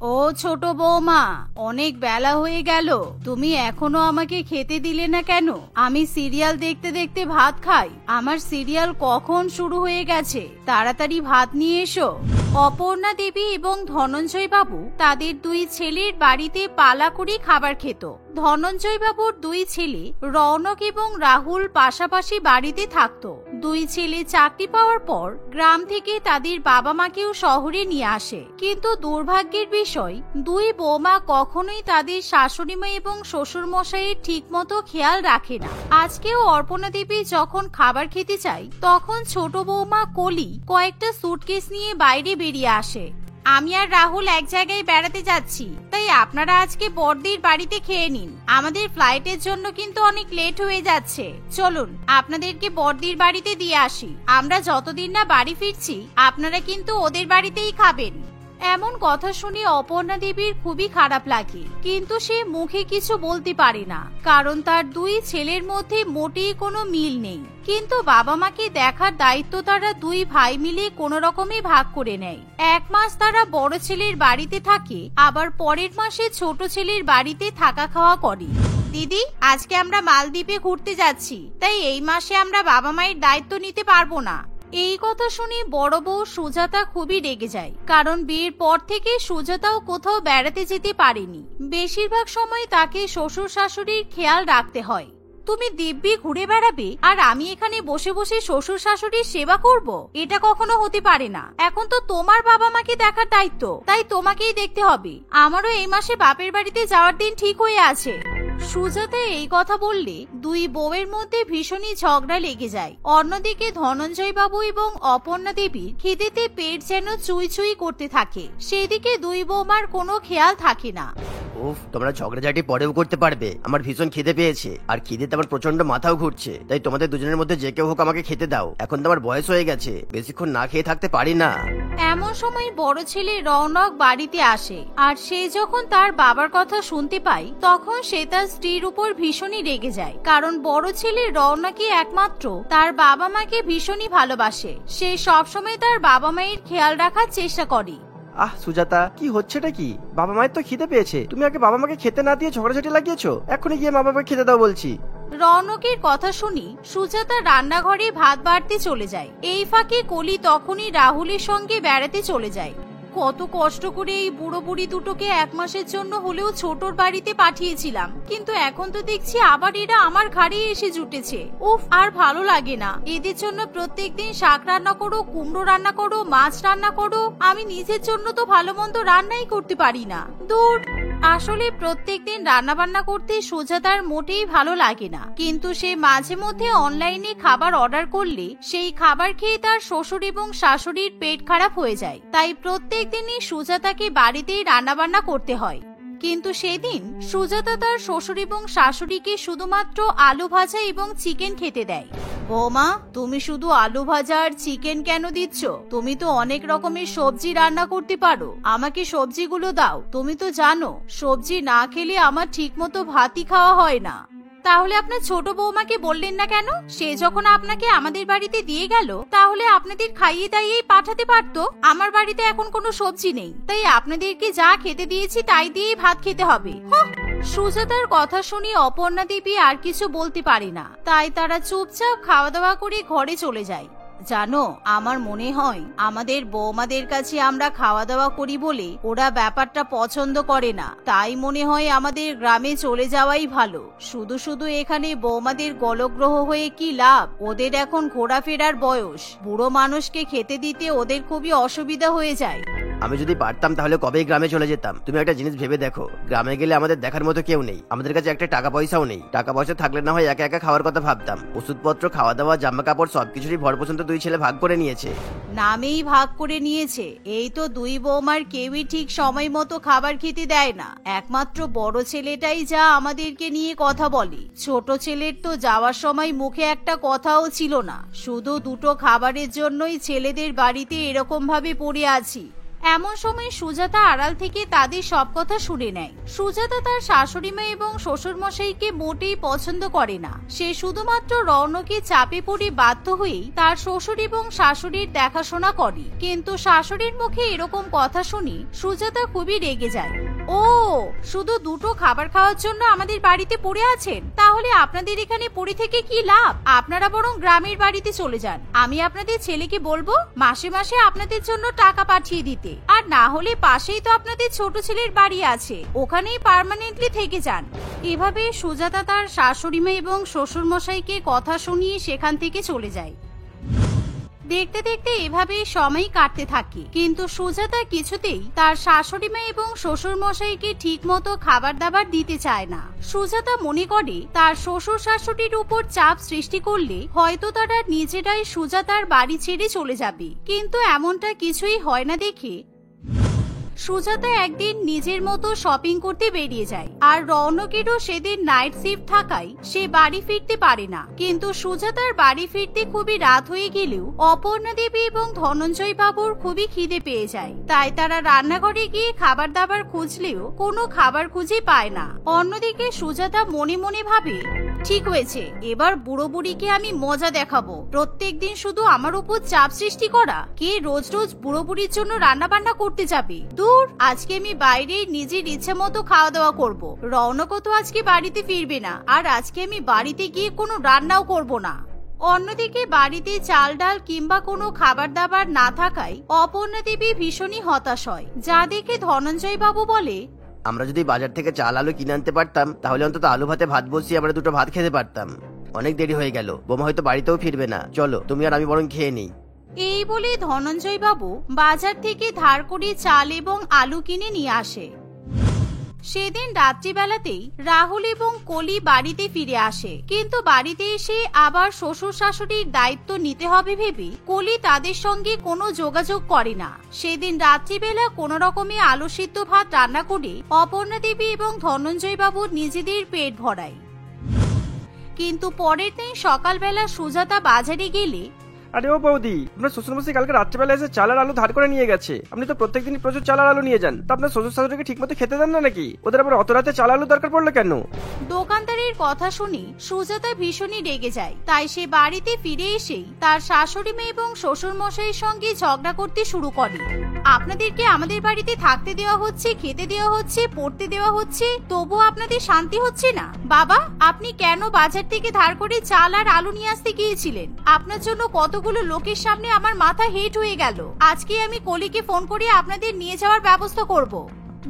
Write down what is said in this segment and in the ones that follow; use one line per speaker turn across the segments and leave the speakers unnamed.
ও ছোট বৌমা, অনেক বেলা হয়ে গেল, তুমি এখনো আমাকে খেতে দিলে না কেন? আমি সিরিয়াল দেখতে দেখতে ভাত খাই, আমার সিরিয়াল কখন শুরু হয়ে গেছে, তাড়াতাড়ি ভাত নিয়ে এসো। অপর্ণা দেবী এবং ধনঞ্জয় বাবু তাদের দুই ছেলের বাড়িতে পালা করে খাবার খেত। ধনঞ্জয় বাবুর দুই ছেলে রৌনক এবং রাহুল পাশাপাশি বাড়িতে থাকতো। দুই ছেলে চাকরি পাওয়ার পর গ্রাম থেকে তাদের বাবা মাকেও শহরে নিয়ে আসে, কিন্তু দুর্ভাগ্যের বিষয় দুই বৌমা কখনোই তাদের শাশুড়িমা এবং শ্বশুর মশাইয়ের ঠিক মতো খেয়াল রাখে না। আজকেও অর্পণা দেবী যখন খাবার খেতে চায় তখন ছোট বৌমা কলি কয়েকটা সুটকেস নিয়ে বাইরে বেরিয়ে আসে। আমি আর রাহুল এক জায়গায় বেড়াতে যাচ্ছি, তাই আপনারা আজকে বড়দির বাড়িতে খেয়ে নিন, আমাদের ফ্লাইটের জন্য কিন্তু অনেক লেট হয়ে যাচ্ছে। চলুন আপনাদেরকে বড়দির বাড়িতে দিয়ে আসি, আমরা যতদিন না বাড়ি ফিরছি আপনারা কিন্তু ওদের বাড়িতেই খাবেন। এমন কথা শুনে অপর্ণা দেবীর খুবই খারাপ লাগে, কিন্তু সে মুখে কিছু বলতে পারে না, কারণ তার দুই ছেলের মধ্যে মোটেই কোনো মিল নেই। কিন্তু বাবা মাকে দেখার দায়িত্ব তারা দুই ভাই মিলে কোনো রকমে ভাগ করে নেয়। এক মাস তারা বড় ছেলের বাড়িতে থাকে, আবার পরের মাসে ছোট ছেলের বাড়িতে থাকা খাওয়া করে। দিদি, আজকে আমরা মালদ্বীপে ঘুরতে যাচ্ছি, তাই এই মাসে আমরা বাবা মায়ের দায়িত্ব নিতে পারবো না। এই কথা শুনে বড় বউ সুজাতা খুবই রেগে যায়, কারণ বিয়ের পর থেকে সুজাতাও কোথাও বেড়াতে যেতে পারেনি। বেশিরভাগ সময় তাকে শ্বশুর শাশুড়ির খেয়াল রাখতে হয়। তুমি দিব্যি ঘুরে বেড়াবে আর আমি এখানে বসে বসে শ্বশুর শাশুড়ির সেবা করব? এটা কখনো হতে পারে না। এখন তো তোমার বাবা মাকে দেখার দায়িত্ব, তাই তোমাকেই দেখতে হবে। আমারও এই মাসে বাপের বাড়িতে যাওয়ার দিন ঠিক হয়ে আছে। সুজাতা এই কথা বললে দুই বউয়ের মধ্যে ভীষণই ঝগড়া লেগে যায়। অন্যদিকে ধনঞ্জয় বাবু এবং অপর্ণা দেবীর খিদেতে পেট যেন চুই চুই করতে থাকে, সেদিকে দুই বৌমার কোনো খেয়াল থাকে না।
উফ, তোমরা ঝগড়াঝাটি পরেও করতে পারবে? আমার ভীষণ খিদে পেয়েছে, আর খিদেতে আমার প্রচন্ড মাথাও ঘুরছে, তাই তোমাদের দুজনের মধ্যে যে কেউ হোক আমাকে খেতে দাও। এখন তো আমার বয়স হয়ে গেছে, বেশিক্ষণ না খেয়ে থাকতে পারি না।
এমন সময় বড় ছেলে রৌনক বাড়িতে আসে, আর সে যখন তার বাবার কথা শুনতে পায় তখন সে তার স্ত্রীর উপর ভীষণই রেগে যায়, কারণ বড় ছেলে রৌনকই একমাত্র তার বাবা মাকে ভীষণই ভালোবাসে। সে সবসময় তার বাবা মায়ের খেয়াল রাখার চেষ্টা করে।
আহ সুজাতা, কি হচ্ছেটা কি? বাবা মায়ের তো খিদে পেয়েছে, তুমি আগে বাবা মাকে খেতে না দিয়ে ঝগড়াঝাটি লাগিয়েছো, এখনই গিয়ে মা বাবাকে খেতে দাও বলছি।
রৌনকের কথা শুনি সুজাতা রান্নাঘরে ভাত বাড়তে চলে যায়। এই ফাঁকে কলি তখনই রাহুলের সঙ্গে বেড়াতে চলে যায়। কত কষ্ট করে এই বুড়ো বুড়ি দুটোকে এক মাসের জন্য হলেও ছোটর বাড়িতে পাঠিয়েছিলাম, কিন্তু এখন তো দেখছি আবার এরা আমার ঘাড়ে এসে জুটেছে। উফ, আর ভালো লাগে না। এদের জন্য প্রত্যেকদিন শাক রান্না করো, কুমড়ো রান্না করো, মাছ রান্না করো, আমি নিজের জন্য তো ভালো মন্দ রান্নাই করতে পারি না। দূর। আসলে প্রত্যেকদিন রান্না বান্না করতে সুজাতার মোটেই ভালো লাগে না, কিন্তু সে মাঝে মধ্যে অনলাইনে খাবার অর্ডার করলে সেই খাবার খেয়ে তার শ্বশুর এবং শাশুড়ির পেট খারাপ হয়ে যায়, তাই প্রত্যেকদিনই সুজাতাকে বাড়িতেই রান্না বান্না করতে হয়। কিন্তু সেদিন সুজাতা তার শ্বশুর এবং শাশুড়িকে শুধুমাত্র আলু ভাজা এবং চিকেন খেতে দেয়। বৌমা, তুমি শুধু আলু ভাজা আর চিকেন কেন দিচ্ছ? তুমি তো অনেক রকমের সবজি রান্না করতে পারো, আমাকে সবজিগুলো দাও। তুমি তো জানো সবজি না খেলে আমার ঠিক মতো ভাতই খাওয়া হয় না। তাহলে আপনার ছোট বৌমাকে বললেন না কেন? সে যখন আপনাকে আমাদের বাড়িতে দিয়ে গেল, তাহলে আপনাদের খাইয়ে দাইয়েই পাঠাতে পারতো। আমার বাড়িতে এখন কোনো সবজি নেই, তাই আপনাদেরকে যা খেতে দিয়েছি তাই দিয়েই ভাত খেতে হবে। সুজাতার কথা শুনে অপর্ণা দেবী আর কিছু বলতে পারে না, তাই তারা চুপচাপ খাওয়া দাওয়া করে ঘরে চলে যায়। জানো, আমার মনে হয় আমাদের বৌমাদের কাছে আমরা খাওয়া দাওয়া করি বলে ওরা ব্যাপারটা পছন্দ করে না, তাই মনে হয় আমাদের গ্রামে চলে যাওয়াই ভালো। শুধু শুধু এখানে বৌমাদের গলগ্রহ হয়ে কি লাভ? ওদের এখন ঘোরাফেরার বয়স, বুড়ো মানুষকে খেতে দিতে ওদের খুবই অসুবিধা হয়ে যায়।
আমি যদি পারতাম তাহলে কবেই গ্রামে চলে যেতাম। তুমি একটা জিনিস ভেবে দেখো, গ্রামে গেলে আমাদের দেখার মতো কেউ নেই, আমাদের কাছে একটা টাকা পয়সাও নেই। টাকা পয়সা থাকলে না হয় একা একা খাওয়ার কথা ভাবতাম। ওষুধপত্র, খাওয়া দাওয়া, জামা কাপড় সবকিছুরই ভর পর্যন্ত দুই ছেলে ভাগ করে নিয়েছে।
নামেই ভাগ করে নিয়েছে, এই তো দুই বৌমার কেউই ঠিক সময় মতো খাবার খেতে দেয় না। একমাত্র বড় ছেলেটাই যা আমাদেরকে নিয়ে কথা বলে। ছোট ছেলের তো যাওয়ার সময় মুখে একটা কথাও ছিল না। শুধু দুটো খাবারের জন্যই ছেলেদের বাড়িতে এরকম ভাবে পড়ে আছি। এমন সময় সুজাতা আড়াল থেকে তাদের সব কথা শুনে নেয়। সুজাতা তার শাশুড়ি মা এবং শ্বশুর মশাইকে মোটেই পছন্দ করে না। সে শুধুমাত্র রৌনকে চাপে পড়ে বাধ্য হয়েই তার শ্বশুর এবং শাশুড়ির দেখাশোনা করে। কিন্তু শাশুড়ির মুখে এরকম কথা শুনে সুজাতা খুবই রেগে যায়। ও, শুধু দুটো খাবার খাওয়ার জন্য আমাদের বাড়িতে পড়ে আছেন? তাহলে আপনাদের এখানে পড়ে থেকে কি লাভ? আপনারা বরং গ্রামের বাড়িতে চলে যান। আমি আপনাদের ছেলেকে বলবো মাসে মাসে আপনাদের জন্য টাকা পাঠিয়ে দিতে। আর না হলে পাশেই তো আপনাদের ছোট ছেলের বাড়ি আছে, ওখানেই পার্মানেন্টলি থেকে যান। এভাবে সুজাতা তার শাশুড়ি মা এবং শ্বশুর মশাইকে কথা শুনিয়ে সেখান থেকে চলে যায়। দেখতে দেখতে এভাবে সময় কাটতে থাকে, কিন্তু সুজাতা কিছুতেই তার শাশুড়ি মা এবং শ্বশুর মশাইকে ঠিক মতো খাবার দাবার দিতে চায় না। সুজাতা মনে করে তার শ্বশুর শাশুড়ির উপর চাপ সৃষ্টি করলে হয়তো তারা নিজেরাই সুজাতার বাড়ি ছেড়ে চলে যাবে, কিন্তু এমনটা কিছুই হয় না দেখে সুজাতা একদিন নিজের মতো শপিং করতে বেরিয়ে যায়। আর রৌনকেরও সেদিন নাইট শিফট থাকায় সে বাড়ি ফিরতে পারে না। কিন্তু সুজাতার বাড়ি ফিরতে খুবই রাত হয়ে গেলেও অপর্ণা দেবী এবং ধনঞ্জয় বাবুর খুবই খিদে পেয়ে যায়। তাই তারা রান্নাঘরে গিয়ে খাবার দাবার খুঁজলেও কোনো খাবার খুঁজে পায় না। অন্যদিকে সুজাতা মনে মনে ভাবে, ঠিক হয়েছে, এবার বুড়ো বুড়িকে আমি মজা দেখাবো। প্রত্যেকদিন শুধু আমার উপর চাপ সৃষ্টি করা, কে রোজ রোজ বুড়ো বুড়ির জন্য রান্না বান্না করতে যাবে? দূর, আজকে আমি বাইরে নিজের ইচ্ছে মতো খাওয়া দাওয়া করব। রৌনকও তো আজকে বাড়িতে ফিরবে না, আর আজকে আমি বাড়িতে গিয়ে কোনো রান্নাও করব না। অন্যদিকে বাড়িতে চাল ডাল কিংবা কোনো খাবার দাবার না থাকায় অপর্ণা দেবী ভীষণই হতাশ হয়, যা দেখে ধনঞ্জয় বাবু বলে,
আমরা যদি বাজার থেকে চাল আলু কিনে আনতে পারতাম তাহলে অন্তত আলু ভাতে ভাত বসিয়ে আমরা দুটো ভাত খেতে পারতাম। অনেক দেরি হয়ে গেল, বোমা হয়তো বাড়িতেও ফিরবে না। চলো তুমি আর আমি বরং খেয়ে নিই।
এই বলে ধনঞ্জয় বাবু বাজার থেকে ধার করে চাল এবং আলু কিনে নিয়ে আসে। সেদিন রাত্রিবেলাতেই রাহুল এবং কলি বাড়িতে ফিরে আসে, কিন্তু বাড়িতে এসে আবার শ্বশুর শাশুড়ির দায়িত্ব নিতে হবে ভেবে কলি তাদের সঙ্গে কোনো যোগাযোগ করে না। সেদিন রাত্রিবেলা কোনো রকমে আলু সিদ্ধ ভাত রান্না করে অপর্ণা দেবী এবং ধনঞ্জয় বাবু নিজেদের পেট ভরায়। কিন্তু পরের দিন সকালবেলা সুজাতা বাজারে গেলে,
আরে ও বৌদি, আপনার শ্বশুরমশাই কালকে রাত্রেবেলা এসে চাল আর আলু ধার করে নিয়ে গেছে। আপনি তো প্রত্যেকদিনই প্রচুর চাল আর আলু নিয়ে যান, তা আপনার শ্বশুর শাশুড়িকে ঠিক মতো খেতে দেন না নাকি? ওদের আবার অত রাতে চাল আলু দরকার পড়লো কেন?
দোকানদারের কথা শুনে সুজাতা ভীষণই রেগে যায়। তাই সে বাড়িতে ফিরে এসেই তার শাশুড়ি মেয়ে এবং শ্বশুর মশাইয়ের সঙ্গে ঝগড়া করতে শুরু করে। আপনাদেরকে আমাদের বাড়িতে থাকতে দেওয়া হচ্ছে, খেতে দেওয়া হচ্ছে, পড়তে দেওয়া হচ্ছে, তবুও আপনাদের শান্তি হচ্ছে না। বাবা, আপনি কেন বাজার থেকে ধার করে চাল আর আলু নিয়ে আসতে গিয়েছিলেন? আপনার জন্য কতগুলো লোকের সামনে আমার মাথা হেট হয়ে গেল। আজকে আমি কলিকে ফোন করে আপনাদের নিয়ে যাওয়ার ব্যবস্থা করব।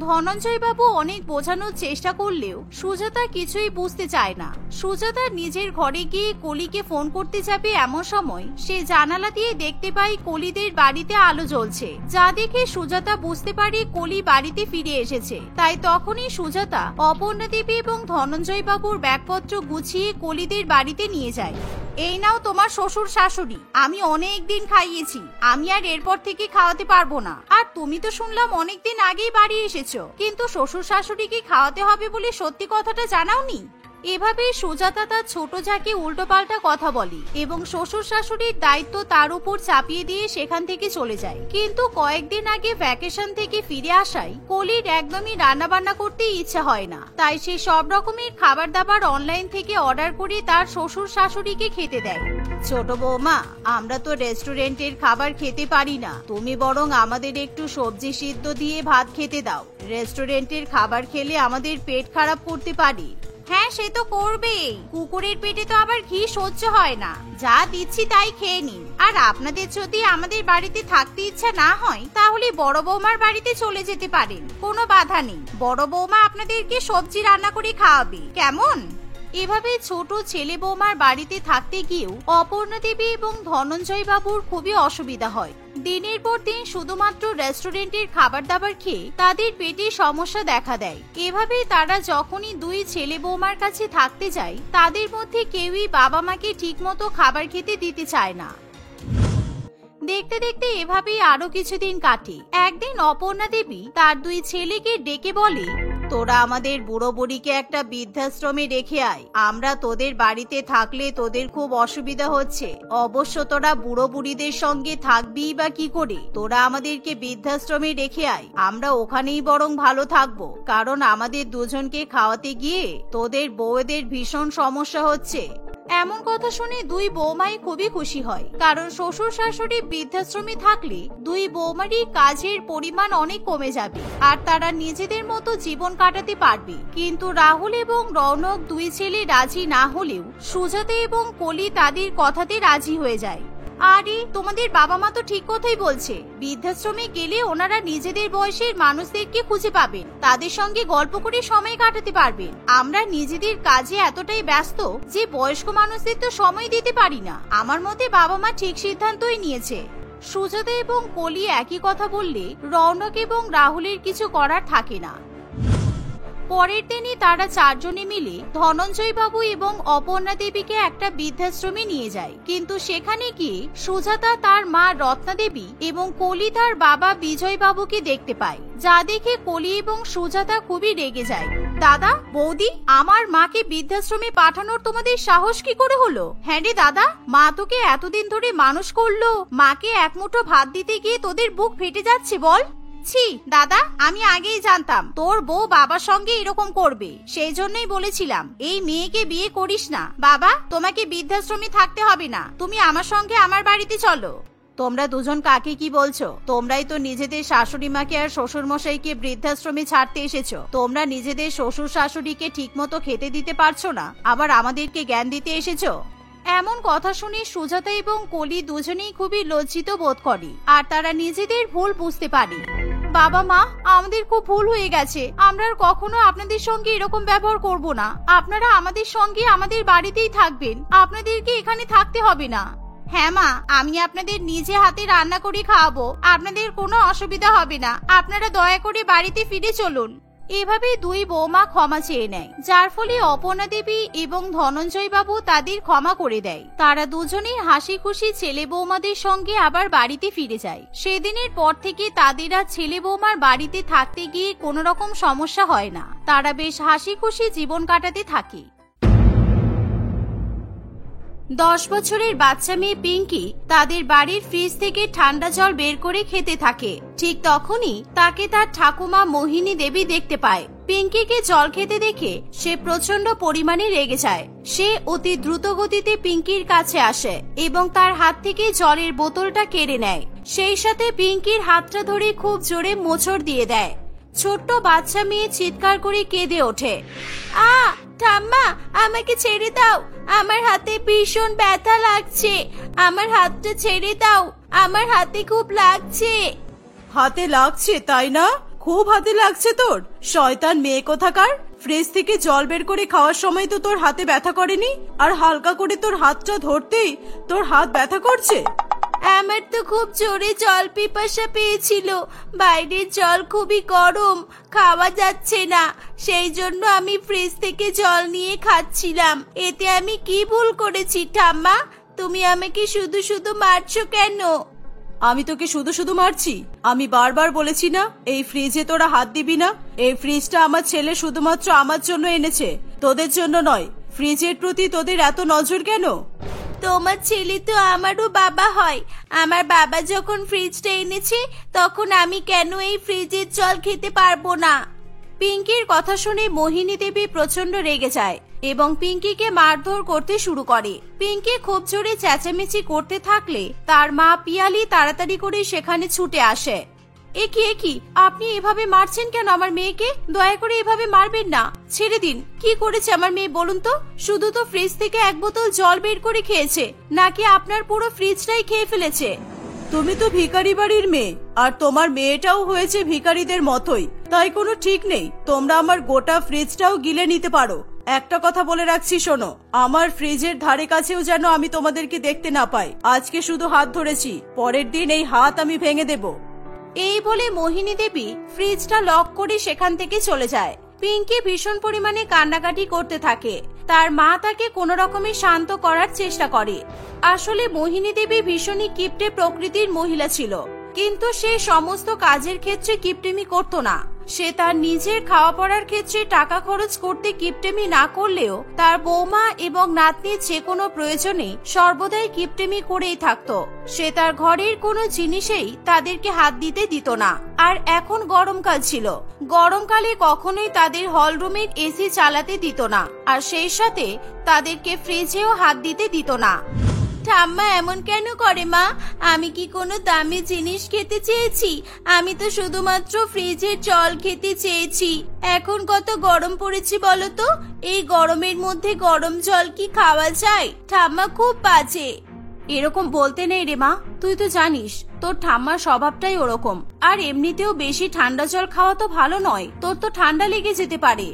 ধনঞ্জয় বাবু অনেক বোঝানোর চেষ্টা করলেও সুজাতা কিছুই বুঝতে চায় না। সুজাতা নিজের ঘরে গিয়ে কলিকে ফোন করতে যাবে এমন সময় সে জানালা দিয়ে দেখতে পায় কলিদের বাড়িতে আলো জ্বলছে, যা দেখে সুজাতা বুঝতে পারে কলি বাড়িতে ফিরে এসেছে। তাই তখনই সুজাতা অপর্ণা দেবী এবং ধনঞ্জয় বাবুর ব্যাগপত্র গুছিয়ে কলিদের বাড়িতে নিয়ে যায়। এই নাও তোমার শ্বশুর শাশুড়ি, আমি অনেক দিন খাইয়েছি, আমি আর এরপর থেকে খাওয়াতে পারবো না। আর তুমি তো শুনলাম অনেকদিন আগেই বাড়ি এসেছো, কিন্তু শ্বশুর শাশুড়িকে খাওয়াতে হবে বলে সত্যি কথাটা জানাওনি। এভাবে সুজাতা তার ছোট যাকে উল্টোপাল্টা কথা বলে এবং শ্বশুর শাশুড়ির দায়িত্ব তার উপর চাপিয়ে দিয়ে সেখান থেকে চলে যায়। কিন্তু কয়েকদিন আগে ভ্যাকেশন থেকে ফিরে আসায় কলির একদমই রান্না বান্না করতে ইচ্ছা হয় না। তাই সে সব রকমের খাবার দাবার অনলাইন থেকে অর্ডার করে তার শ্বশুর শাশুড়িকে খেতে দেয়। ছোট বৌমা, আমরা তো রেস্টুরেন্টের খাবার খেতে পারি না, তুমি বরং আমাদের একটু সবজি সিদ্ধ দিয়ে ভাত খেতে দাও। রেস্টুরেন্টের খাবার খেলে আমাদের পেট খারাপ করতে পারে। হ্যাঁ, সে তো করবেই, কুকুরের পেটে তো আবার ঘি সহ্য হয় না। যা দিচ্ছি তাই খেয়ে নিন। আর আপনাদের যদি আমাদের বাড়িতে থাকতে ইচ্ছা না হয় তাহলে বড় বৌমার বাড়িতে চলে যেতে পারেন, কোনো বাধা নেই। বড় বৌমা আপনাদেরকে সবজি রান্না করে খাওয়াবে, কেমন? এভাবে ছোট ছেলে বৌমার বাড়িতে থাকতে গিয়েও অপর্ণা দেবী এবং ধনঞ্জয় বাবুর খুবই অসুবিধা হয়। দিনের পর দিন শুধুমাত্র রেস্টুরেন্টের খাবার দাবার খেয়ে তাদের পেটে সমস্যা দেখা দেয়। এভাবে তারা যখনই দুই ছেলে বৌমার কাছে থাকতে যায় তাদের মধ্যে কেউই বাবা মাকে ঠিকমতো খাবার খেতে দিতে চায় না। দেখতে দেখতে এভাবেই আরো কিছুদিন কাটে। একদিন অপর্ণা দেবী তার দুই ছেলেকে ডেকে বলে, তোরা আমাদের বুড়ো বুড়িকে একটা বৃদ্ধাশ্রমে রেখে আয়। আমরা তোদের বাড়িতে থাকলে তোদের খুব অসুবিধা হচ্ছে। অবশ্য তোরা বুড়ো বুড়িদের সঙ্গে থাকবি বা কি করে? তোরা আমাদেরকে বৃদ্ধাশ্রমে রেখে আয়, আমরা ওখানেই বরং ভালো থাকবো। কারণ আমাদের দুজনকে খাওয়াতে গিয়ে তোদের বউদের ভীষণ সমস্যা হচ্ছে। এমন কথা শুনে দুই বৌমাই খুবই খুশি হয়, কারণ শ্বশুর শাশুড়ি বৃদ্ধাশ্রমে থাকলে দুই বৌমারই কাজের পরিমাণ অনেক কমে যাবে আর তারা নিজেদের মতো জীবন কাটাতে পারবে। কিন্তু রাহুল এবং রৌনক দুই ছেলে রাজি না হলেও সুজাতা এবং কলি তাদের কথাতে রাজি হয়ে যায়। আরে তোমাদের বাবা মা তো ঠিক কথাই বলছে, বৃদ্ধাশ্রমে গেলে ওনারা নিজেদের বয়সের মানুষদেরকে খুঁজে পাবেন, তাদের সঙ্গে গল্প করে সময় কাটাতে পারবেন। আমরা নিজেদের কাজে এতটাই ব্যস্ত যে বয়স্ক মানুষদের তো সময় দিতে পারি না। আমার মতে বাবা মা ঠিক সিদ্ধান্তই নিয়েছে। সুজাতা এবং কলি একই কথা বললে রৌনক এবং রাহুলের কিছু করার থাকে না। পরের দিনই তারা চারজনে মিলে ধনঞ্জয় বাবু এবং অপর্ণা দেবীকে একটা বৃদ্ধাশ্রমে নিয়ে যায়। কিন্তু সেখানে গিয়ে সুজাতা তার মা রত্না দেবী এবং কলি তার বাবা বিজয় বাবুকে দেখতে পায়, যা দেখে কলি এবং সুজাতা খুবই রেগে যায়। দাদা, বৌদি, আমার মাকে বৃদ্ধাশ্রমে পাঠানোর তোমাদের সাহস কি করে হলো? হ্যাঁ রে দাদা, মা তোকে এতদিন ধরে মানুষ করলো, মাকে এক মুঠো ভাত দিতে গিয়ে তোদের বুক ফেটে যাচ্ছে বল। ছি দাদা, আমি আগেই জানতাম তোর বউ বাবার সঙ্গে এরকম করবে, সেই জন্যই বলেছিলাম এই মেয়েকে বিয়ে করিস না। বাবা, তোমাকে বৃদ্ধাশ্রমে থাকতে হবে না, তুমি আমার সঙ্গে আমার বাড়িতে চলো। তোমরা দুজন কাকে কি বলছো? তোমরাই তো নিজেদের শাশুড়ি মাকে আর শ্বশুর মশাইকে বৃদ্ধাশ্রমে ছাড়তে এসেছো। তোমরা নিজেদের শ্বশুর শাশুড়িকে ঠিক মতো খেতে দিতে পারছো না, আবার আমাদেরকে জ্ঞান দিতে এসেছো। এমন কথা শুনে সুজাতা এবং কলি দুজনেই খুবই লজ্জিত বোধ করে আর তারা নিজেদের ভুল বুঝতে পারে। বাবা মা, আমাদের খুব ভুল হয়ে গেছে, আমরা আর কখনো আপনাদের সঙ্গে এরকম ব্যবহার করব না। আপনারা আমাদের সঙ্গে আমাদের বাড়িতেই থাকবেন, আপনাদেরকে এখানে থাকতে হবে না। হ্যাঁ মা, আমি আপনাদের নিজে হাতে রান্না করে খাওয়াবো, আপনাদের কোনো অসুবিধা হবে না, আপনারা দয়া করে বাড়িতে ফিরে চলুন। এভাবে দুই বৌমা ক্ষমা চেয়ে নেয়, যার ফলে অপর্ণা দেবী এবং ধনঞ্জয় বাবু তাদের ক্ষমা করে দেয়। তারা দুজনেই হাসি খুশি ছেলে বৌমাদের সঙ্গে আবার বাড়িতে ফিরে যায়। সেদিনের পর থেকে তাদের আর ছেলে বৌমার বাড়িতে থাকতে গিয়ে কোনো রকম সমস্যা হয় না, তারা বেশ হাসি খুশি জীবন কাটাতে থাকে। 10 বছরের বাচ্চা মেয়ে পিঙ্কি তাদের বাড়ির ফ্রিজ থেকে ঠান্ডা জল বের করে খেতে থাকে। ঠিক তখনই তাকে তার ঠাকুমা মোহিনী দেবী দেখতে পায়। পিঙ্কিকে জল খেতে দেখে সে প্রচন্ড পরিমাণে রেগে যায়। সে অতি দ্রুত গতিতে পিঙ্কির কাছে আসে এবং তার হাত থেকে জলের বোতলটা কেড়ে নেয়। সেই সাথে পিঙ্কির হাতটা ধরে খুব জোরে মোচড় দিয়ে দেয়। ছোট্ট বাচ্চা মেয়ে চিৎকার করে কেঁদে ওঠে, আ ঠাম্মা, আমাকে ছেড়ে দাও, আমার হাতে ভীষণ ব্যথা লাগছে, আমার হাতটা ছেড়ে দাও, আমার হাতে খুব লাগছে।
হাতে লাগছে তাই না? খুব হাতে লাগছে তোর? শয়তান মেয়ে কোথাকার, ফ্রিজ থেকে জল বের করে খাওয়ার সময় তো তোর হাতে ব্যথা করেনি, আর হালকা করে তোর হাতটা ধরতেই তোর হাত ব্যথা করছে।
আমার তো খুব জোরে জল পিপাসা পেয়েছিল, বাইরের জল খুবই গরম, খাওয়া যাচ্ছে না, সেই জন্য আমি ফ্রিজ থেকে জল নিয়ে খাচ্ছিলাম। এতে আমি কি ভুল করেছি ঠাম্মা? তুমি আমাকে শুধু শুধু মারছো কেন?
আমি তোকে শুধু শুধু মারছি? আমি বারবার বলেছি না এই ফ্রিজে তোরা হাত দিবি না? এই ফ্রিজটা আমার ছেলে শুধুমাত্র আমার জন্য এনেছে, তোদের জন্য নয়। ফ্রিজের প্রতি তোদের এত নজর কেন?
তোমার ছেলে তো আমারও বাবা হয়, আমার বাবা যখন ফ্রিজটা এনেছে তখন আমি কেন এই ফ্রিজের জল খেতে পারবো না? পিঙ্কির কথা শুনে মোহিনী দেবী প্রচন্ড রেগে যায় এবং পিঙ্কিকে মারধর করতে শুরু করে। পিঙ্কি খুব জোরে চেঁচামেচি করতে থাকলে তার মা পিয়ালি তাড়াতাড়ি করে সেখানে ছুটে আসে। একি আপনি এভাবে মারছেন কেন আমার মেয়েকে? দয়া করে এভাবে মারবেন না, ছেড়ে দিন। কি করেছে আমার মেয়ে বলুন তো? শুধু তো ফ্রিজ থেকে এক বোতল জল বের করে খেয়েছে, নাকি আপনার পুরো ফ্রিজটাই খেয়ে ফেলেছে?
তুমি তো ভিখারি বাড়ির মেয়ে, আর তোমার মেয়েটাও হয়েছে ভিখারিদের মতোই, তাই কোনো ঠিক নেই। তোমরা আমার গোটা ফ্রিজটাও গিলে নিতে পারো। একটা কথা বলে রাখছি, শোনো, আমার ফ্রিজের ধারে কাছেও যেন আমি তোমাদেরকে দেখতে না পাই। আজকে শুধু হাত ধরেছি, পরের দিন এই হাত আমি ভেঙে দেব।
এই বলে মোহিনী দেবী ফ্রিজটা লক করে সেখান থেকে চলে যায়। পিঙ্কি ভীষণ পরিমাণে কান্নাকাটি করতে থাকে। তার মা তাকে কোনো রকমে শান্ত করার চেষ্টা করে। আসলে মোহিনী দেবী ভীষণই কিপটে প্রকৃতির মহিলা ছিল, কিন্তু সে সমস্ত কাজের ক্ষেত্রে কিপটেমি করত না। সে তার নিজের খাওয়া পড়ার ক্ষেত্রে টাকা খরচ করতে কিপটেমি না করলেও তার বৌমা এবং নাতনির যে কোনো প্রয়োজনে সর্বদাই কিপটেমি করেই থাকতো। সে তার ঘরের কোনো জিনিসেই তাদেরকে হাত দিতে দিত না। আর এখন গরমকাল ছিল, গরমকালে কখনোই তাদের হলরুমের এসি চালাতে দিত না, আর সেই সাথে তাদেরকে ফ্রিজেও হাত দিতে দিত না। ঠাম্মা এমন কেন করে মা? আমি কি কোনো দামি জিনিস খেতে চেয়েছি? আমি তো শুধুমাত্র ফ্রিজের জল খেতে চেয়েছি। এখন কত গরম পড়েছে বলো তো, এই গরমের মধ্যে গরম জল কি খাওয়া যায়? ঠাম্মা খুব বাজে। এরকম বলতে নেই রে মা, তুই তো জানিস তোর ঠাম্মার স্বভাবটাই ওরকম। আর এমনিতেও বেশি ঠান্ডা জল খাওয়া তো ভালো নয়, তোর তো ঠান্ডা লেগে যেতে পারে।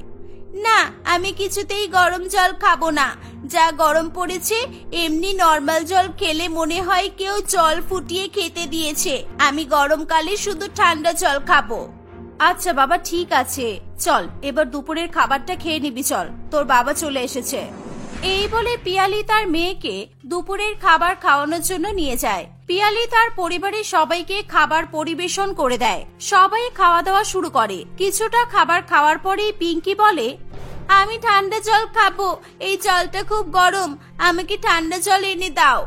না, আমি কিছুতেই গরম জল খাবো না। যা গরম পড়েছে, এমনি নর্মাল জল খেলে মনে হয় কেউ জল ফুটিয়ে খেতে দিয়েছে। আমি গরমকালে শুধু ঠান্ডা জল খাবো। আচ্ছা বাবা, ঠিক আছে, চল এবার দুপুরের খাবারটা খেয়ে নিবি, চল, তোর বাবা চলে এসেছে। এই বলে পিয়ালি তার মেয়েকে দুপুরের খাবার খাওয়ানোর জন্য নিয়ে যায়। পিয়ালি তার পরিবারের সবাইকে খাবার পরিবেশন করে দেয়। সবাই খাওয়া দাওয়া শুরু করে। কিছুটা খাবার খাওয়ার পরেই পিঙ্কি বলে, আমি ঠান্ডা জল খাবো, এই জলটা খুব গরম, আমাকে ঠান্ডা জল এনে দাও।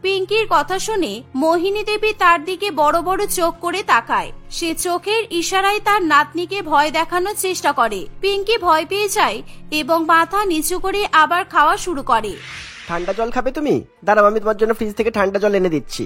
পিঙ্কির কথা শুনে মোহিনী দেবী তার দিকে বড় বড় চোখ করে তাকায়। সে চোখের ইশারায় তার নাতনিকে ভয় দেখানোর চেষ্টা করে। পিঙ্কি ভয় পেয়ে যায় এবং মাথা নিচু করে আবার খাওয়া শুরু করে।
ঠান্ডা জল খাবে তুমি? দাঁড়াও, আমি তোমার জন্য ফ্রিজ থেকে ঠান্ডা জল এনে দিচ্ছি।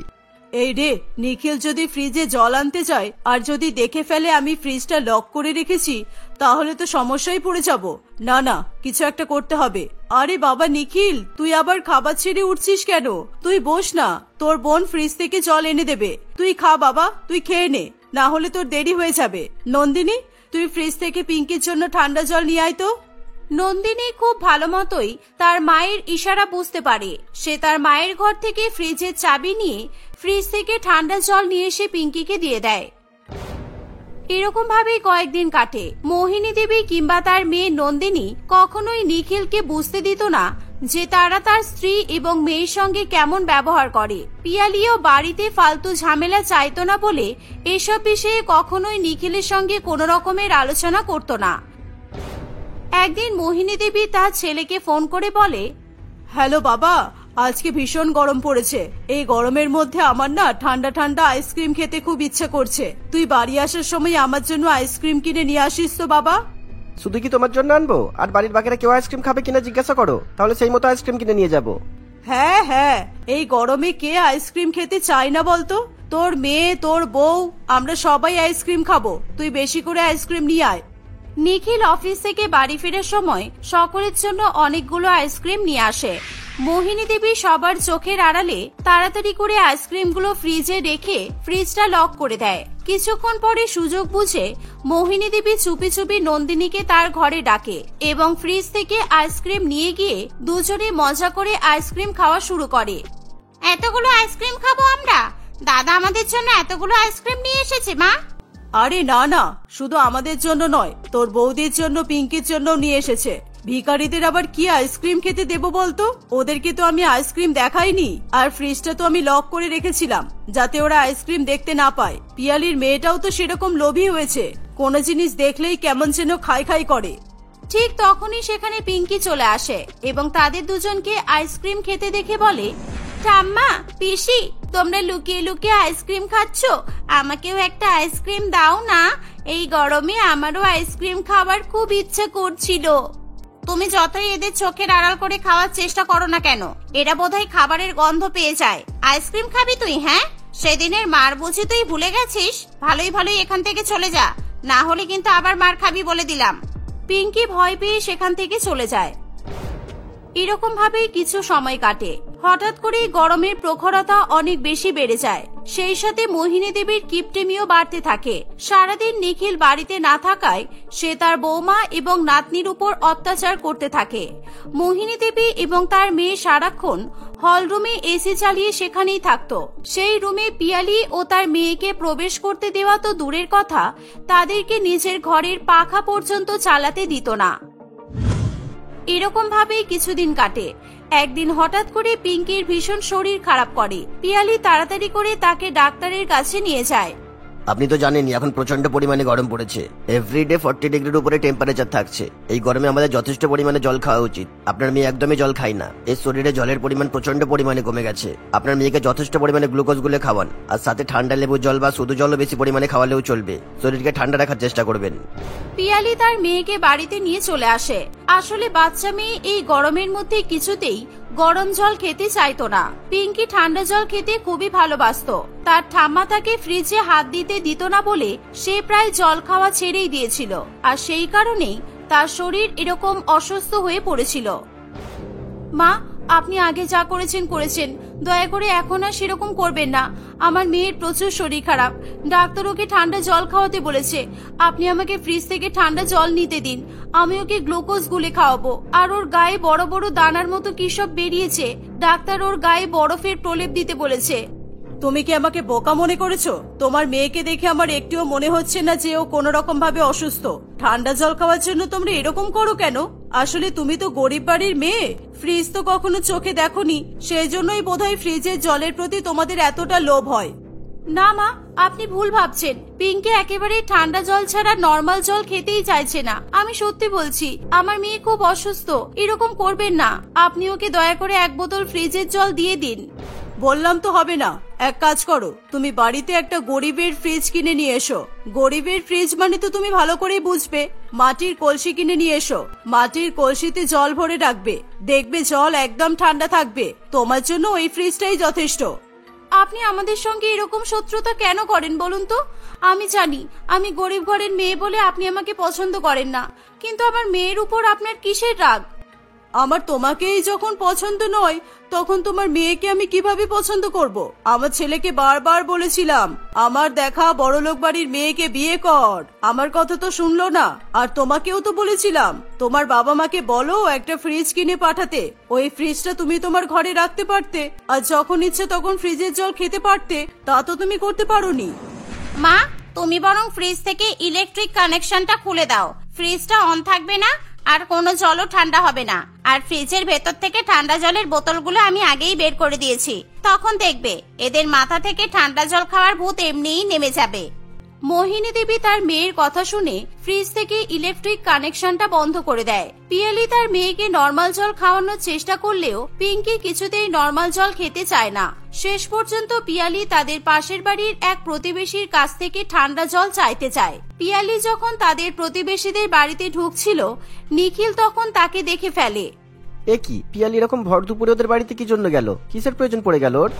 এই রে, নিখিল যদি ফ্রিজে জল আনতে যায় আর যদি দেখে ফেলে আমি ফ্রিজটা লক করে রেখেছি, তাহলে তো সমস্যায় পড়ে যাব। না না, কিছু একটা করতে হবে। আরে বাবা নিখিল, তুই আবার খাবার ছেড়ে উঠছিস কেন? তুই বস না, তোর বোন ফ্রিজ থেকে জল এনে দেবে। তুই খা বাবা, তুই খেয়ে নে, না হলে তোর দেরি হয়ে যাবে। নন্দিনী, তুই ফ্রিজ থেকে পিঙ্কির জন্য ঠান্ডা জল নিয়ে আয় তো।
নন্দিনী খুব ভালো মতোই তার মায়ের ইশারা বুঝতে পারে। সে তার মায়ের ঘর থেকে ফ্রিজের চাবি নিয়ে ফ্রিজ থেকে ঠান্ডা জল নিয়ে এসে পিঙ্কিকে দিয়ে দেয়। এরকম ভাবেই কয়েকদিন কাটে। মোহিনী দেবী কিংবা তার মেয়ে নন্দিনী কখনোই নিখিলকে বুঝতে দিত না যে তারা তার স্ত্রী এবং মেয়ের সঙ্গে কেমন ব্যবহার করে। পিয়ালিও বাড়িতে ফালতু ঝামেলা চাইতো না বলে এসব বিষয়ে কখনোই নিখিলের সঙ্গে কোনো রকমের আলোচনা করত না। একদিন মোহিনী দেবী তার ছেলেকে ফোন করে বলে,
হ্যালো বাবা, আজকে ভীষণ গরম পড়েছে। এই গরমের মধ্যে আমার না ঠান্ডা ঠান্ডা আইসক্রিম খেতে খুব ইচ্ছা করছে। তুই বাড়ি আসার সময় আমার জন্য আইসক্রিম কিনে নিয়ে আসিস তো বাবা।
শুধু কি তোমার জন্য আনবো? আর বাড়ির বাকিরা কেউ আইসক্রিম খাবে কিনা জিজ্ঞাসা করো, তাহলে সেই মতো আইসক্রিম কিনে নিয়ে যাবো।
হ্যাঁ হ্যাঁ, এই গরমে কে আইসক্রিম খেতে চায় না বলতো? তোর মেয়ে, তোর বউ, আমরা সবাই আইসক্রিম খাবো। তুই বেশি করে আইসক্রিম নিয়ে আয়।
নিখিল অফিস থেকে বাড়ি ফেরার সময় সকলের জন্য অনেকগুলো আইসক্রিম নিয়ে আসে। মোহিনী দেবী সবার চোখের আড়ালে তাড়াতাড়ি করে আইসক্রিমগুলো ফ্রিজে রেখে ফ্রিজটা লক করে দেয়। কিছুক্ষণ পরে সুযোগ বুঝে মোহিনী দেবী চুপি চুপি নন্দিনীকে তার ঘরে ডাকে এবং ফ্রিজ থেকে আইসক্রিম নিয়ে গিয়ে দুজনে মজা করে আইসক্রিম খাওয়া শুরু করে। এতগুলো আইসক্রিম খাবো আমরা? দাদা আমাদের জন্য এতগুলো আইসক্রিম নিয়ে এসেছে মা।
আরে না না, শুধু আমাদের জন্য নয়, তোর বৌদির জন্য, পিঙ্কির জন্য নিয়ে এসেছে। ভিখারিদের আবার কি আইসক্রিম খেতে দেবো বলতো? ওদেরকে তো আমি আইসক্রিম দেখাইনি, আর ফ্রিজটা তো আমি লক করে রেখেছিলাম যাতে ওরা আইসক্রিম দেখতে না পায়। পিয়ালির মেয়েটাও তো সেরকম লোভী হয়েছে, কোনো জিনিস দেখলেই কেমন যেন খাই খাই করে।
ঠিক তখনই সেখানে পিঙ্কি চলে আসে এবং তাদের দুজনকে আইসক্রিম খেতে দেখে বলে, ঠাম্মা, পিসি, তোমরা লুকিয়ে লুকিয়ে আইসক্রিম খাচ্ছ, আমাকেও একটা আইসক্রিম দাও না। এই গরমে আমারও আইসক্রিম খাবার খুব ইচ্ছা করছিল। তুমি যতই এদের চোখের আড়াল করে খাওয়ার চেষ্টা করো না কেন, এরা বোধহয় খাবারের গন্ধ পেয়ে যায়। আইসক্রিম খাবি তুই? হ্যাঁ, সেদিনের মার বুঝি তুই ভুলে গেছিস? ভালোই ভালোই এখান থেকে চলে যা, না হলে কিন্তু আবার মার খাবি বলে দিলাম। পিঙ্কি ভয় পেয়ে সেখান থেকে চলে যায়। এরকম ভাবেই কিছু সময় কাটে। হঠাৎ করে গরমের প্রখরতা অনেক বেশি বেড়ে যায়। সেই সাথে মোহিনী দেবীর কিপটেমিও বাড়তে থাকে। সারাদিন নিখিল বাড়িতে না থাকায় সে তার বৌমা এবং নাতনির উপর অত্যাচার করতে থাকে। মোহিনী দেবী এবং তার মেয়ে সারাক্ষণ হল রুমে এসি চালিয়ে সেখানেই থাকতো। সেই রুমে পিয়ালি ও তার মেয়েকে প্রবেশ করতে দেওয়া তো দূরের কথা, তাদেরকে নিজের ঘরের পাখা পর্যন্ত চালাতে দিত না। এরকম ভাবেই কিছুদিন কাটে। একদিন হঠাৎ করে পিঙ্কির ভীষণ শরীর খারাপ করে। পিয়ালি তাড়াতাড়ি করে তাকে ডাক্তারের কাছে নিয়ে যায়।
আপনি তো জানেনই এখন প্রচন্ড পরিমাণে গরম পড়েছে। এভরিডে 40 ডিগ্রির উপরে টেম্পারেচার থাকছে। এই গরমে আমাদের যথেষ্ট পরিমাণে জল খাওয়া উচিত। আপনার মেয়ে একদমই জল খায় না। এর শরীরে জলের পরিমাণ প্রচন্ড পরিমাণে কমে গেছে। আপনার মেয়েকে যথেষ্ট পরিমাণে গ্লুকোজ গুলে খাওয়ান, আর সাথে ঠান্ডা লেবু জল বা শুধু জলও বেশি পরিমাণে খাওয়ালেও চলবে। শরীরকে ঠান্ডা রাখার চেষ্টা করবেন।
পিয়ালি তার মেয়েকে বাড়িতে নিয়ে চলে আসে। আসলে বাচ্চা মেয়ে এই গরমের মধ্যে কিছুতেই গরম জল খেতে চাইতো না। পিঙ্কি ঠান্ডা জল খেতে খুবই ভালোবাসতো। তার ঠাম্মা তাকে ফ্রিজে হাত দিতে দিত না বলে সে প্রায় জল খাওয়া ছেড়েই দিয়েছিল, আর সেই কারণেই তার শরীর এরকম অসুস্থ হয়ে পড়েছিল। মা, আপনি আগে যা করেছেন করেছেন, দয়া করে এখন আর সেরকম করবেন না। আমার মেয়ের প্রচুর শরীর খারাপ, ডাক্তার ওকে ঠান্ডা জল খাওয়াতে বলেছে। আপনি আমাকে ফ্রিজ থেকে ঠান্ডা জল নিতে দিন, আমি ওকে গ্লুকোজ গুলে খাওয়াবো। আর ওর গায়ে বড় বড় দানার মতো কি সব বেরিয়েছে, ডাক্তার ওর গায়ে বরফের প্রলেপ দিতে বলেছে।
তুমি কি আমাকে বোকা মনে করেছো? তোমার মেয়েকে দেখে আমার একটুও মনে হচ্ছে না যে ও কোনো রকম ভাবে অসুস্থ। ঠান্ডা জল খাওয়ার জন্য তোমরা এরকম করো কেন? আসলে তুমি তো গরিব বাড়ির মেয়ে, ফ্রিজ তো কখনো চোখে দেখোনি, সেই জন্যই বোধহয় ফ্রিজের জলের প্রতি তোমাদের এতটা লোভ হয়।
না মা, আপনি ভুল ভাবছেন। পিঙ্কি একেবারে ঠান্ডা জল ছাড়া নরমাল জল খেতেই চাইছে না। আমি সত্যি বলছি, আমার মেয়ে খুব অসুস্থ। এরকম করবেন না। আপনি ওকে দয়া করে 1 বোতল ফ্রিজের জল দিয়ে দিন।
বললাম তো হবে না। এক কাজ করো, তুমি বাড়িতে একটা গরিবের ফ্রিজ কিনে নিয়ে এসো। গরিবের ফ্রিজ মানে তো তুমি ভালো করেই বুঝবে। মাটির কলসি কিনে নিয়ে এসো, মাটির কলসিতে জল ভরে রাখবে, দেখবে জল একদম ঠান্ডা থাকবে। তোমার জন্য ওই ফ্রিজটাই যথেষ্ট।
আপনি আমাদের সঙ্গে এরকম শত্রুতা কেন করেন বলুন তো? আমি জানি আমি গরিব ঘরের মেয়ে বলে আপনি আমাকে পছন্দ করেন না, কিন্তু আমার মেয়ের উপর আপনার কিসের রাগ?
আমার তোমাকেই যখন পছন্দ নয়, তখন তোমার মেয়েকে আমি কিভাবে পছন্দ করব? আমার ছেলেকে বারবার বলেছিলাম আমার দেখা বড়লোক বাড়ির মেয়েকে বিয়ে কর, আমার কথা তো শুনলো না। আর তোমাকেও তো বলেছিলাম তোমার বাবা মাকে বলো একটা ফ্রিজ কিনে পাঠাতে। ওই ফ্রিজটা তুমি তোমার ঘরে রাখতে পারতে, আর যখন ইচ্ছে তখন ফ্রিজের জল খেতে পারতে। তা তো তুমি করতে পারোনি।
মা, তুমি বরং ফ্রিজ থেকে ইলেকট্রিক কানেকশনটা খুলে দাও। ফ্রিজটা অন থাকবে না, আর কোনো জলও ঠান্ডা হবে না। আর ফ্রিজের ভেতর থেকে ঠান্ডা জলের বোতলগুলো আমি আগেই বের করে দিয়েছি। তখন দেখবে এদের মাথা থেকে ঠান্ডা জল খাওয়ার ভূত এমনিই নেমে যাবে। মোহিনী দেবী তার মেয়ের কথা শুনে ফ্রিজ থেকে ইলেকট্রিক কানেকশনটা বন্ধ করে দেয়। পিয়ালি তার মেয়েকে নরমাল জল খাওয়ানোর চেষ্টা করলেও পিঙ্কি কিছুতেই নরমাল জল খেতে চায় না। শেষ পর্যন্ত পিয়ালি তাদের পাশের বাড়ির এক প্রতিবেশীর কাছ থেকে ঠান্ডা জল চাইতে চায়। পিয়ালি যখন তাদের প্রতিবেশীদের বাড়িতে ঢুকছিল, নিখিল তখন তাকে দেখে ফেলে।
এ কি, পিয়ালি এরকম ভর দুপুরে ওদের বাড়িতে কি জন্য গেল? কিসের প্রয়োজন পড়ে গেল ওর?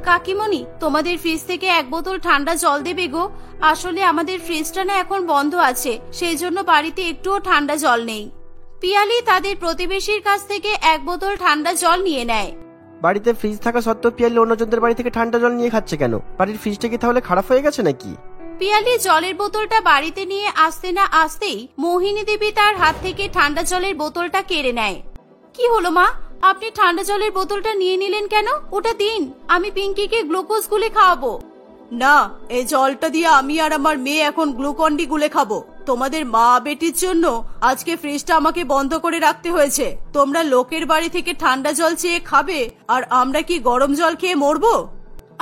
কাকিমণি, তোমাদের ফ্রিজ থেকে 1 বোতল ঠান্ডা জল দেবে গো। আসলে আমাদের ফ্রিজটা না এখন বন্ধ আছে, সেই জন্য বাড়িতে একটুও ঠান্ডা জল নেই। পিয়ালি তাদের প্রতিবেশীর কাছ থেকে 1 বোতল ঠান্ডা জল নিয়ে নেয়।
বাড়িতে ফ্রিজ থাকা সত্ত্বেও পিয়ালি অন্যজনদের বাড়ি থেকে ঠান্ডা জল নিয়ে খাচ্ছে কেন? বাড়ির ফ্রিজটা কি তাহলে খারাপ হয়ে গেছে নাকি?
পিয়ালি জলের বোতলটা বাড়িতে নিয়ে আসতে না আসতেই মোহিনী দেবী তার হাত থেকে ঠান্ডা জলের বোতলটা কেড়ে নেয়। কি হলো মা, আপনি ঠান্ডা জলের বোতলটা নিয়ে নিলেন কেন? ওটা দিন, আমি পিঙ্কিকে গ্লুকোজ গুলে খাওয়াবো।
না, এই জলটা দিয়ে আমি আর আমার মেয়ে এখন গ্লুকন্ডি গুলে খাবো। তোমাদের মা বেটির জন্য আজকে ফ্রিজটা আমাকে বন্ধ করে রাখতে হয়েছে। তোমরা লোকের বাড়ি থেকে ঠান্ডা জল চেয়ে খাবে, আর আমরা কি গরম জল খেয়ে মরবো?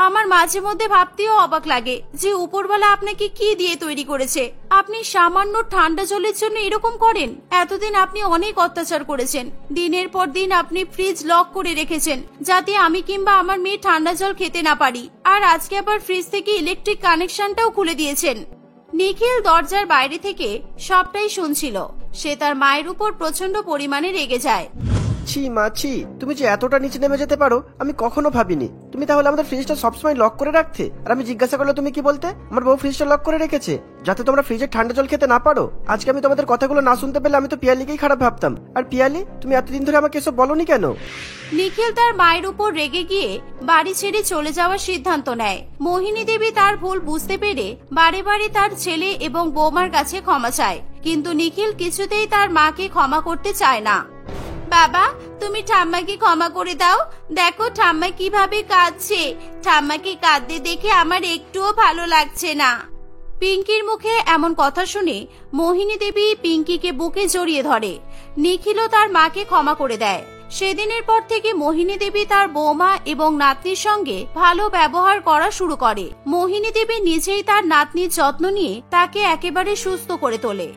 আমার মাঝে মধ্যে ভাবতেও অবাক লাগে যে উপরওয়ালা আপনাকে কি দিয়ে তৈরি করেছে। আপনি সামান্য ঠান্ডা জলের জন্য এরকম করেন? এতদিন আপনি অনেক অত্যাচার করেছেন। দিনের পর দিন আপনি ফ্রিজ লক করে রেখেছেন যাতে আমি কিংবা আমার মেয়ে ঠান্ডা জল খেতে না পারি, আর আজকে আবার ফ্রিজ থেকে ইলেকট্রিক কানেকশনটাও খুলে দিয়েছেন। নিখিল দরজার বাইরে থেকে সবটাই শুনছিল। সে তার মায়ের উপর প্রচন্ড পরিমাণে রেগে যায়।
ছি মা ছি, তুমি যে এতটা নিচে নেমে যেতে পারো আমি কখনো ভাবিনি। তুমি তাহলে আমাদের ফ্রিজটা সবসময় লক করে রাখতে, আর আমি জিজ্ঞাসা করলে তুমি কি বলতে? আমার বউ ফ্রিজটা লক করে রেখেছে যাতে তোমরা ফ্রিজে ঠান্ডা জল খেতে না পারো। আজকে আমি তোমাদের কথাগুলো না শুনতে পেলে আমি তো পিয়ালিকেই খারাপ ভাবতাম। আর পিয়ালি, তুমি এতদিন ধরে আমাকে এসব বলোনি কেন?
নিখিল তার মায়ের উপর রেগে গিয়ে বাড়ি ছেড়ে চলে যাওয়ার সিদ্ধান্ত নেয়। মোহিনী দেবী তার ভুল বুঝতে পেরে বারে বারে তার ছেলে এবং বৌমার কাছে ক্ষমা চায়, কিন্তু নিখিল কিছুতেই তার মাকে ক্ষমা করতে চায় না। বাবা, তুমি ঠাম্মাকে ক্ষমা করে দাও। দেখো ঠাম্মা কিভাবে কাঁদছে। ঠাম্মাকে কাঁদতে দেখে আমার একটুও ভালো লাগছে না। পিঙ্কির মুখে এমন কথা শুনে মোহিনী দেবী পিঙ্কিকে বুকে জড়িয়ে ধরে। নিখিলও তার মাকে ক্ষমা করে দেয়। সেদিনের পর থেকে মোহিনী দেবী তার বৌমা এবং নাতনির সঙ্গে ভালো ব্যবহার করা শুরু করে। মোহিনী দেবী নিজেই তার নাতনির যত্ন নিয়ে তাকে একেবারে সুস্থ করে তোলে।